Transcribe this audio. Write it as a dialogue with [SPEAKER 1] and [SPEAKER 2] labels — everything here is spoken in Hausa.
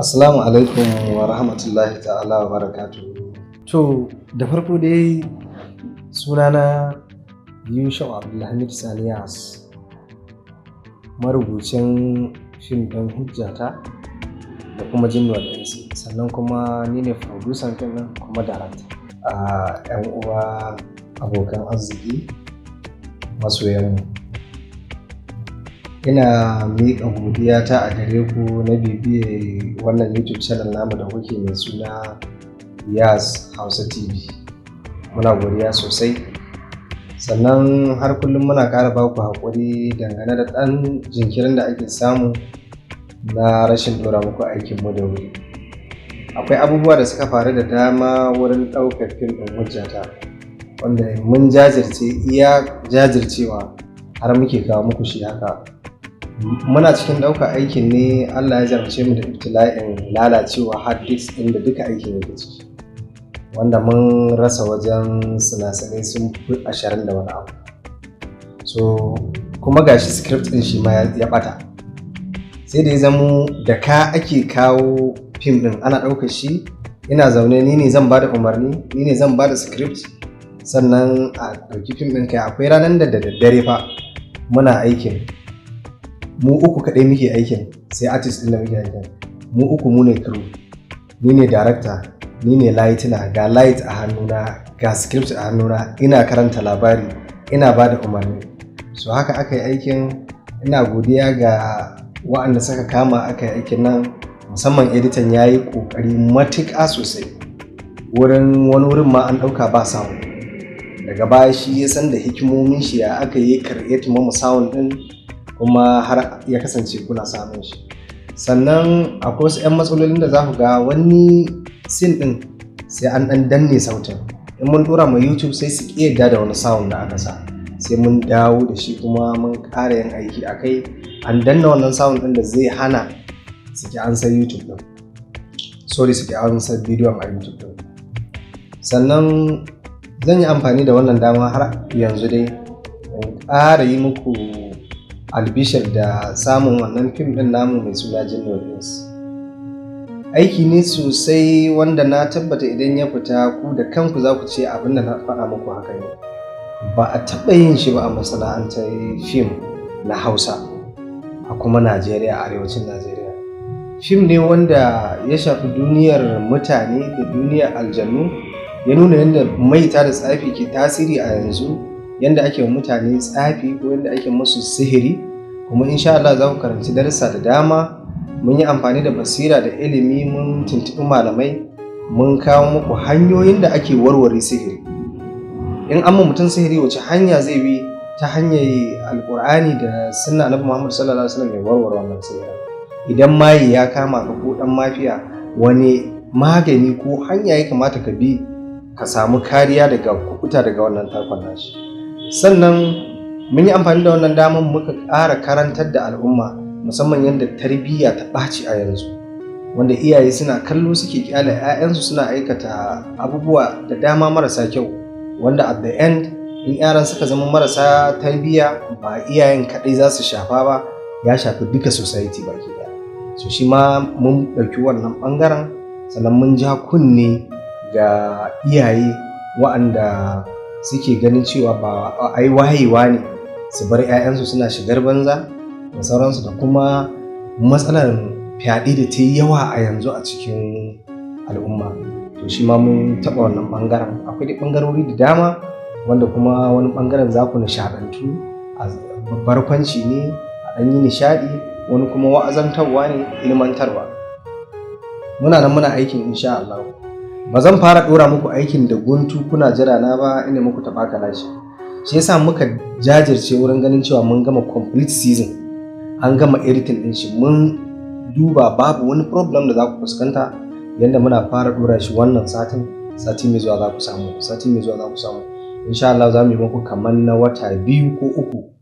[SPEAKER 1] Assalamu alaikum wa rahmatullahi ta'ala wa barakatuhu. To, da farko dai sunana Yusuf Abdulhamid Saniyas, marubucin fim ɗin Hujjata da kuma Jinnuwar AC, sannan kuma ni ne producer fim ɗin kuma director. ‘Yan uwa, abokan arziki, masoyan ina miƙa godiyata a gare ku na bibiye wannan YouTube channel namu da kuke mai suna Yas Hausa TV. Muna godiya sosai. Sannan har kullum muna ƙara ba ku haƙuri dangane da ɗan jinkirin da ake samu na rashin ɗora muku aikinmu da wuri. Akwai abubuwa da suka faru da dama wurin ɗaukar fim ɗin Hujjata, wanda mun jajirce iya jajircewa har muke kawo muku shi haka. Muna cikin ɗaukar aikin ne Allah ya jarabce mu da ibtila'in lalacewa hard disk ɗin da duka aikin yake ciki, wanda mun rasa wajen sinasai sun fi 20 da wani abu. So kuma gashi script ɗin shi ma ya ɓata, sai da ya zamo da ka ake kawo fim ɗin ana ɗaukar shi, ina zaune ni ne zan bada umarni, ni ne zan bada script, sannan a ɗauki fim ɗin. Kai akwai ranar da daddare fa muna aikin, mu uku kaɗai muke aikin, sai artist ɗin da muke aikin mu uku, mu ne crew, ni ne director, ni ne lightina, ga light a hannuna, ga script a hannuna, ina karanta labari, ina ba da umarni. So haka aka yi aikin. Ina godiya ga waɗanda suka kama aka yi aikin nan, musamman editan ya yi ƙoƙari matuƙa sosai wurin wani wurin ma an ɗauka ba sound. Daga baya shi ya san da hikimomin shi ya aka yi create mamu sound ɗin, kuma har ya kasance kuna samun shi. Sannan akwai wasu 'yan matsalolin da za ku ga wani scene ɗin sai an ɗan danne sautin, in mun ɗora ma YouTube sai su ƙiyarda da wani sound da aka sa, sai mun dawo da shi kuma mun ƙara yin aiki a kai, an danna wannan sound ɗin da zai hana su ki ansa YouTube ɗin, su ki ansa bidiyon a YouTube ɗin. Sannan zan yi amfani da wannan dama har yanzu dai in ƙara yi muku albishir da samun wannan fim ɗin namu mai suna Jinnuwar AC. Aiki ne sosai wanda na tabbata idan ya fita ku da kanku za ku ce abin da na faɗa muku haka ne. Ba a taɓa yin shi ba a masana'antar fim na Hausa a kuma Najeriya, arewacin Najeriya. Fim ne wanda ya shafi duniyar mutane da duniyar aljannu, ya nuna yadda maita da tsafi ke tasiri a yanzu, yadda ake mutane tsafi ko yadda ake musu sihiri. Kuma insha Allah za ku karanci darussa da dama. Mun yi amfani da basira da ilimi, mun tuntuɓi malamai, mun kawo muku hanyoyin da ake warware sihiri. In an mutum sihiri wace hanya zai bi? Ta hanyar Alƙur'ani da sunna Annabi Muhammad sallallahu alaihi wasallam ya warware wannan sihiri. Idan maye ya kama ka ko dan mafiya, wani magani ko hanya ya kamata ka bi ka samu kariya daga kukuta daga wannan tarkon nashi. Sannan mun yi amfani da wannan damar muka ƙara karantar da al'umma, musamman yadda tarbiyya ta ɓaci a yanzu, wanda iyaye suna kallo suke kyale 'ya'yansu suna aikata abubuwa da dama marasa kyau, wanda at the end in yaran suka zama marasa tarbiyya ba iyayen kaɗai za su shafa ba, ya shafi duka society baki ɗaya. So shi ma mun ɗauki wannan ɓangaren. Sannan mun ja kunne ga iyaye waɗanda suke ganin cewa ba ai wayewa ne su bar 'ya'yansu suna shigar banza da sauransu, da kuma matsalar fyaɗe da ta yi yawa a yanzu a cikin al'umma. To shi ma mun taɓa wannan ɓangaren. Akwai dai ɓangarori da dama wanda kuma wani ɓangaren za ku nishaɗantu, a barkwanci ne, a ɗan yi nishaɗi, wani kuma wa'azantarwa ne, ilmantarwa. Muna nan muna aikin insha Allah. Ba zan fara ɗora muku aikin da guntu kuna jira na ba, ina muku taɓa kalashi. Shi yasa muka jajirce wurin ganin cewa mun gama complete season, an gama editing ɗin shi, mun duba babu wani problem da za ku fuskanta. Yanda muna fara ɗora shi wannan sati mai zuwa za ku samu insha Allah. Za mu yi muku kamar na wata 2 ko 3